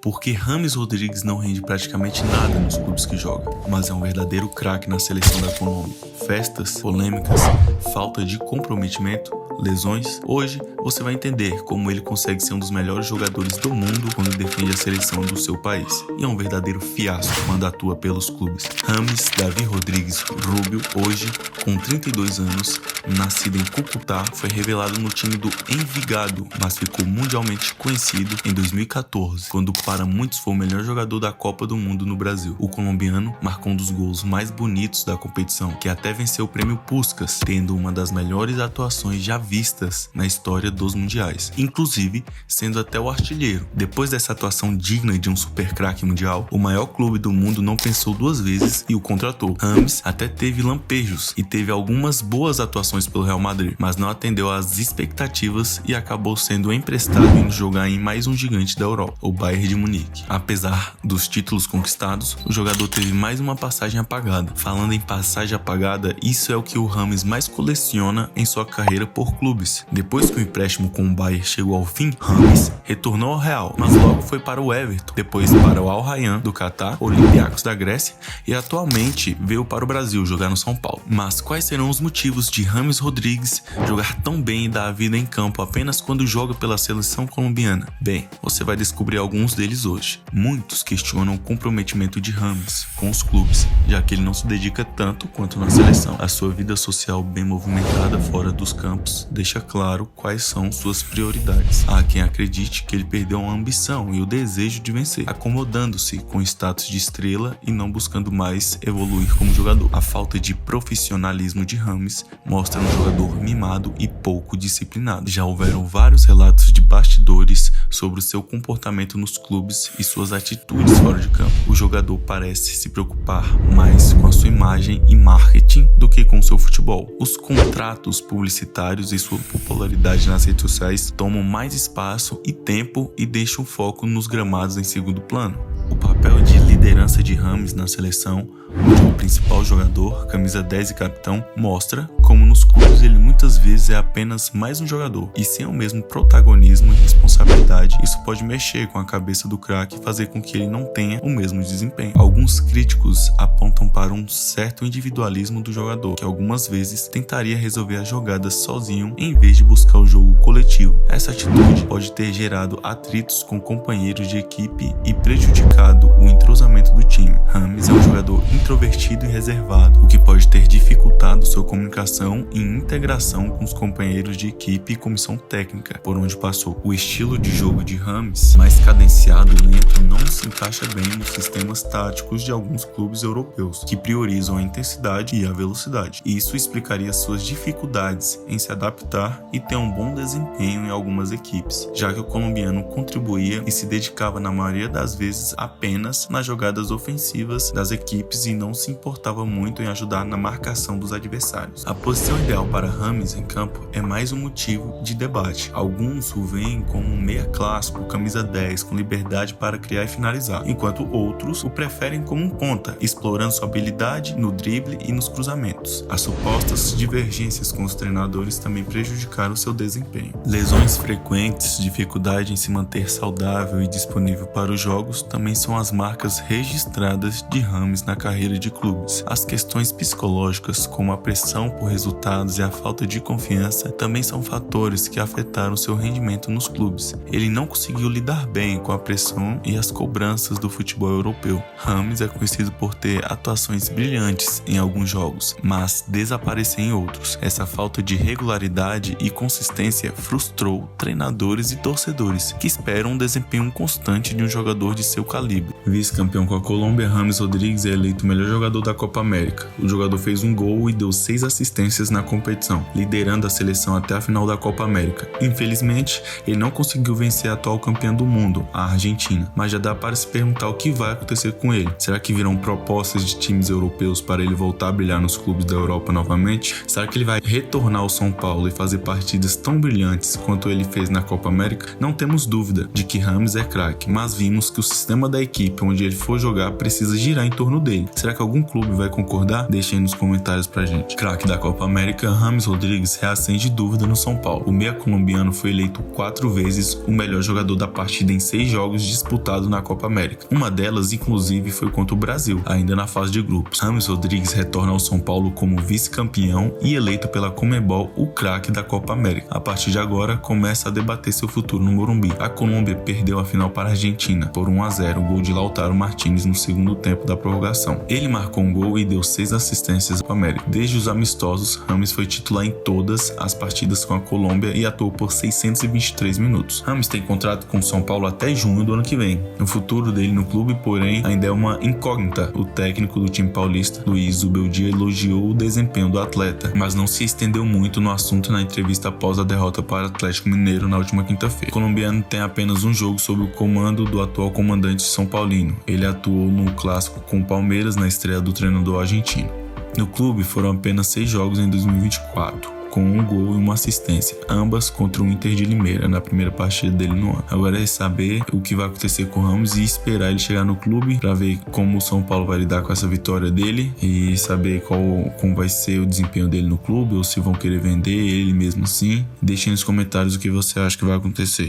Por que James Rodrigues não rende praticamente nada nos clubes que joga, mas é um verdadeiro craque na seleção da Colômbia? Festas, polêmicas, falta de comprometimento, lesões? Hoje você vai entender como ele consegue ser um dos melhores jogadores do mundo quando defende a seleção do seu país. E é um verdadeiro fiasco quando atua pelos clubes. James Davi Rodrigues Rubio, hoje com 32 anos, nascido em Cúcuta, foi revelado no time do Envigado, mas ficou mundialmente conhecido em 2014, quando para muitos foi o melhor jogador da Copa do Mundo no Brasil. O colombiano marcou um dos gols mais bonitos da competição, que até venceu o prêmio Puskás, tendo uma das melhores atuações já vistas na história dos mundiais, inclusive sendo até o artilheiro. Depois dessa atuação digna de um super craque mundial, o maior clube do mundo não pensou duas vezes e o contratou. James até teve lampejos e teve algumas boas atuações pelo Real Madrid, mas não atendeu às expectativas e acabou sendo emprestado e jogar em mais um gigante da Europa, o Bayern de Munique. Apesar dos títulos conquistados, o jogador teve mais uma passagem apagada. Falando em passagem apagada, isso é o que o James mais coleciona em sua carreira por clubes. Depois que o empréstimo com o Bayern chegou ao fim, James retornou ao Real, mas logo foi para o Everton, depois para o Al Rayyan do Catar, Olympiacos da Grécia e atualmente veio para o Brasil jogar no São Paulo. Mas quais serão os motivos de James Rodrigues jogar tão bem e dar a vida em campo apenas quando joga pela seleção colombiana? Bem, você vai descobrir alguns deles hoje. Muitos questionam o comprometimento de James com os clubes, já que ele não se dedica tanto quanto na seleção. A sua vida social bem movimentada fora dos campos deixa claro quais são suas prioridades. Há quem acredite que ele perdeu a ambição e o desejo de vencer, acomodando-se com o status de estrela e não buscando mais evoluir como jogador. A falta de profissionalismo de James mostra um jogador mimado e pouco disciplinado. Já houveram vários relatos de bastidores sobre o seu comportamento nos clubes e suas atitudes fora de campo. O jogador parece se preocupar mais com a sua imagem e marketing do que com o seu futebol. Os contratos publicitários e sua popularidade nas redes sociais tomam mais espaço e tempo e deixam o foco nos gramados em segundo plano. O papel de liderança de James na seleção, onde o principal jogador, camisa 10 e capitão, mostra como nos clubes ele muitas vezes é apenas mais um jogador, e sem o mesmo protagonismo e responsabilidade, isso pode mexer com a cabeça do craque e fazer com que ele não tenha o mesmo desempenho. Alguns críticos apontam para um certo individualismo do jogador, que algumas vezes tentaria resolver as jogadas sozinho em vez de buscar o jogo coletivo. Essa atitude pode ter gerado atritos com companheiros de equipe e prejudicado o entrosamento do time. James é um jogador introvertido e reservado, o que pode ter dificultado sua comunicação e integração com os companheiros de equipe e comissão técnica por onde passou. O estilo de jogo de James, mais cadenciado e lento, não se encaixa bem nos sistemas táticos de alguns clubes europeus, que priorizam a intensidade e a velocidade. Isso explicaria suas dificuldades em se adaptar e ter um bom desempenho em algumas equipes, já que o colombiano contribuía e se dedicava na maioria das vezes apenas nas jogadas ofensivas das equipes e não se importava muito em ajudar na marcação dos adversários. A posição ideal para James em campo é mais um motivo de debate. Alguns o veem como um meia clássico, camisa 10, com liberdade para criar e finalizar, enquanto outros o preferem como um ponta, explorando sua habilidade no drible e nos cruzamentos. As supostas divergências com os treinadores também prejudicaram seu desempenho. Lesões frequentes, dificuldade em se manter saudável e disponível para os jogos também são as marcas registradas de James na carreira de clubes. As questões psicológicas, como a pressão por resultados e a falta de confiança, também são fatores que afetaram seu rendimento nos clubes. Ele não conseguiu lidar bem com a pressão e as cobranças do futebol europeu. James é conhecido por ter atuações brilhantes em alguns jogos, mas desaparecer em outros. Essa falta de regularidade e consistência frustrou treinadores e torcedores que esperam um desempenho constante de um jogador de seu calibre. Vice-campeão com a Colômbia, James Rodrigues é eleito o melhor jogador da Copa América. O jogador fez um gol e deu 6 assistências na competição, liderando a seleção até a final da Copa América. Infelizmente, ele não conseguiu vencer a atual campeã do mundo, a Argentina, mas já dá para para se perguntar o que vai acontecer com ele. Será que virão propostas de times europeus para ele voltar a brilhar nos clubes da Europa novamente? Será que ele vai retornar ao São Paulo e fazer partidas tão brilhantes quanto ele fez na Copa América? Não temos dúvida de que Rames é craque, mas vimos que o sistema da equipe onde ele for jogar precisa girar em torno dele. Será que algum clube vai concordar? Deixem aí nos comentários pra gente. Craque da Copa América, Rames Rodrigues reacende dúvida no São Paulo. O meia colombiano foi eleito 4 vezes o melhor jogador da partida em 6 jogos disputados na Copa América. Uma delas, inclusive, foi contra o Brasil, ainda na fase de grupos. Rames Rodrigues retorna ao São Paulo como vice-campeão e eleito pela Conmebol o craque da Copa América. A partir de agora, começa a debater seu futuro no Morumbi. A Colômbia perdeu a final para a Argentina por 1-0, gol de Lautaro Martínez no segundo tempo da prorrogação. Ele marcou um gol e deu 6 assistências para a América. Desde os amistosos, Rames foi titular em todas as partidas com a Colômbia e atuou por 623 minutos. Rames tem contrato com o São Paulo até junho do ano que vem. O futuro dele no clube, porém, ainda é uma incógnita. O técnico do time paulista, Luiz Zubeldia, elogiou o desempenho do atleta, mas não se estendeu muito no assunto na entrevista após a derrota para o Atlético Mineiro na última quinta-feira. O colombiano tem apenas um jogo sob o comando do atual comandante São Paulino. Ele atuou no clássico com o Palmeiras na estreia do treinador argentino. No clube foram apenas 6 jogos em 2024, com um gol e uma assistência, ambas contra o Inter de Limeira na primeira partida dele no ano. Agora é saber o que vai acontecer com o Rames e esperar ele chegar no clube para ver como o São Paulo vai lidar com essa vitória dele e saber como vai ser o desempenho dele no clube ou se vão querer vender ele mesmo assim. Deixe nos comentários o que você acha que vai acontecer.